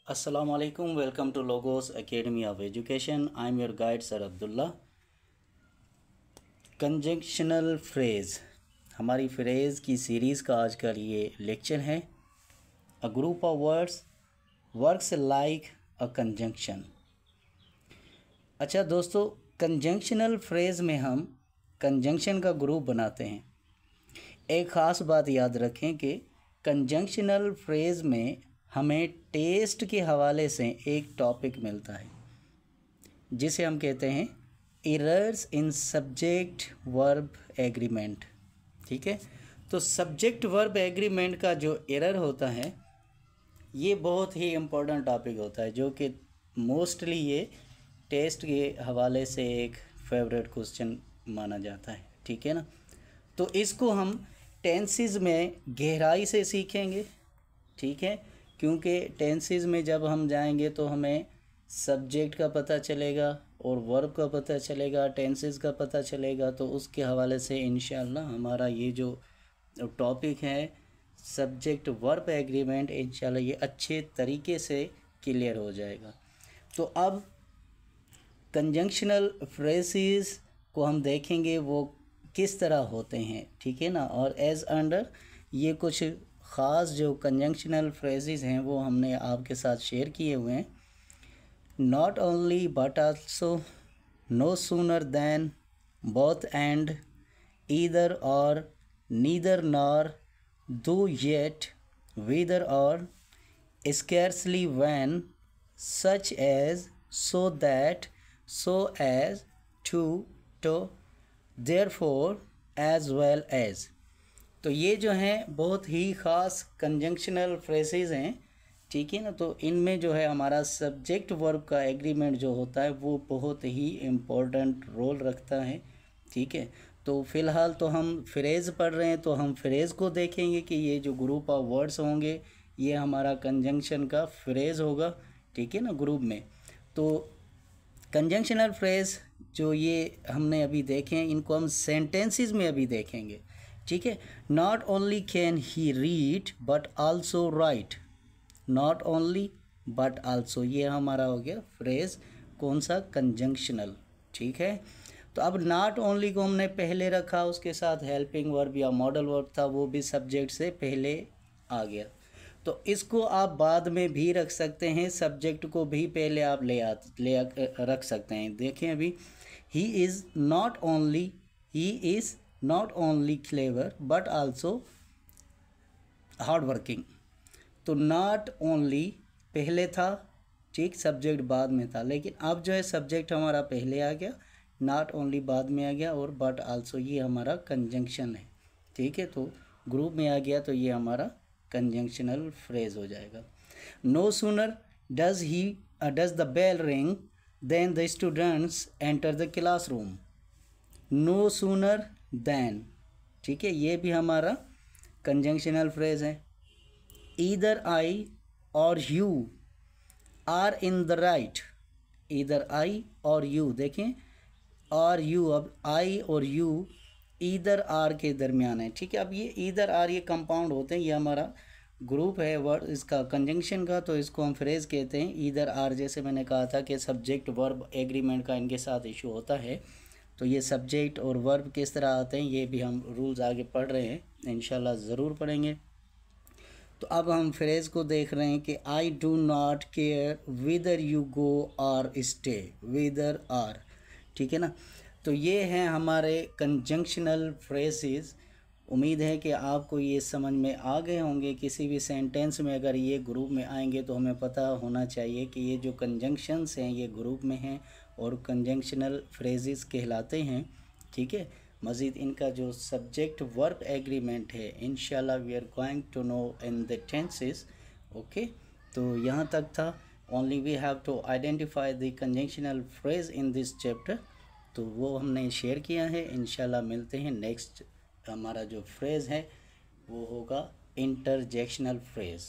Assalamu alaikum. Welcome to Logos Academy of Education. I am your guide Sir Abdullah. Conjunctional phrase हमारी phrase की series का आज का ये लेक्चर है। A group of words works like a conjunction. अच्छा दोस्तों, कंजंक्शनल फ्रेज में हम कंजंक्शन का ग्रुप बनाते हैं। एक ख़ास बात याद रखें कि कंजंक्शनल फ्रेज में हमें टेस्ट के हवाले से एक टॉपिक मिलता है जिसे हम कहते हैं errors in subject verb agreement. ठीक है, तो सब्जेक्ट वर्ब एग्रीमेंट का जो एरर होता है ये बहुत ही इम्पोर्टेंट टॉपिक होता है, जो कि मोस्टली ये टेस्ट के हवाले से एक फेवरेट क्वेश्चन माना जाता है। ठीक है ना, तो इसको हम टेंसेस में गहराई से सीखेंगे। ठीक है, क्योंकि टेंसेस में जब हम जाएंगे तो हमें सब्जेक्ट का पता चलेगा और वर्ब का पता चलेगा, टेंसेस का पता चलेगा। तो उसके हवाले से इंशाल्लाह हमारा ये जो टॉपिक है सब्जेक्ट वर्ब एग्रीमेंट, इंशाल्लाह ये अच्छे तरीके से क्लियर हो जाएगा। तो अब कंजंक्शनल फ्रेजेस को हम देखेंगे वो किस तरह होते हैं। ठीक है ना, और एज अंडर ये कुछ ख़ास जो कंजंक्शनल फ्रेजेस हैं वो हमने आपके साथ शेयर किए हुए हैं। Not only but also, no sooner than, both and, either or, neither nor, though yet, whether or, scarcely when, such as, so that, so as, to, therefore, as well as. तो ये जो हैं बहुत ही ख़ास conjunctional phrases हैं। ठीक है ना, तो इनमें जो है हमारा सब्जेक्ट वर्ब का एग्रीमेंट जो होता है वो बहुत ही इम्पोर्टेंट रोल रखता है। ठीक है, तो फ़िलहाल तो हम फ्रेज़ पढ़ रहे हैं, तो हम फ्रेज़ को देखेंगे कि ये जो ग्रुप ऑफ वर्ड्स होंगे ये हमारा कंजंक्शन का फ्रेज़ होगा। ठीक है ना, ग्रुप में। तो कंजंक्शनल फ्रेज़ जो ये हमने अभी देखे हैं इनको हम सेंटेंसेस में अभी देखेंगे। ठीक है, not only can he read but also right, not only but also, ये हमारा हो गया फ्रेज कौन सा, कंजंक्शनल। ठीक है, तो अब नॉट ओनली को हमने पहले रखा, उसके साथ हेल्पिंग वर्ब या मॉडल वर्ब था वो भी सब्जेक्ट से पहले आ गया। तो इसको आप बाद में भी रख सकते हैं, सब्जेक्ट को भी पहले आप रख सकते हैं। देखें अभी, he is not only clever but also hard working. तो नॉट ओनली पहले था, ठीक, सब्जेक्ट बाद में था, लेकिन अब जो है सब्जेक्ट हमारा पहले आ गया, नॉट ओनली बाद में आ गया और बट आल्सो ये हमारा कंजंक्शन है। ठीक है, तो ग्रुप में आ गया तो ये हमारा कंजंक्शनल फ्रेज हो जाएगा। No sooner does the bell ring then the students enter the classroom. No sooner then, ठीक है, ये भी हमारा कंजंक्शनल फ्रेज है। Either I or you are in the right, either I or you, देखें और यू, अब आई और यू ईदर आर के दरमियान है। ठीक है, अब ये ईदर आर ये कंपाउंड होते हैं, ये हमारा ग्रुप है वर्ड इसका कंजंक्शन का, तो इसको हम फ्रेज कहते हैं ईदर आर। जैसे मैंने कहा था कि सब्जेक्ट वर्ब एग्रीमेंट का इनके साथ इशू होता है, तो ये सब्जेक्ट और वर्ब किस तरह आते हैं ये भी हम रूल्स आगे पढ़ रहे हैं, इंशाल्लाह ज़रूर पढ़ेंगे। तो अब हम फ्रेज़ को देख रहे हैं कि I do not care whether you go और स्टे, वेदर आर। ठीक है ना, तो ये हैं हमारे कंजंक्शनल फ्रेजेस। उम्मीद है कि आपको ये समझ में आ गए होंगे। किसी भी सेंटेंस में अगर ये ग्रुप में आएंगे तो हमें पता होना चाहिए कि ये जो कंजंक्शंस हैं ये ग्रुप में हैं और कंजंक्शनल फ्रेजेस कहलाते हैं। ठीक है, मज़ीद इनका जो सब्जेक्ट वर्ब एग्रीमेंट है इंशाल्लाह we are going to know in the tenses. Okay, तो यहाँ तक था। Only we have to identify the conjunctional phrase in this chapter, तो वो हमने शेयर किया है। इंशाल्लाह मिलते हैं नेक्स्ट। हमारा जो फ्रेज़ है वो होगा इंटरजेक्शनल फ्रेज़।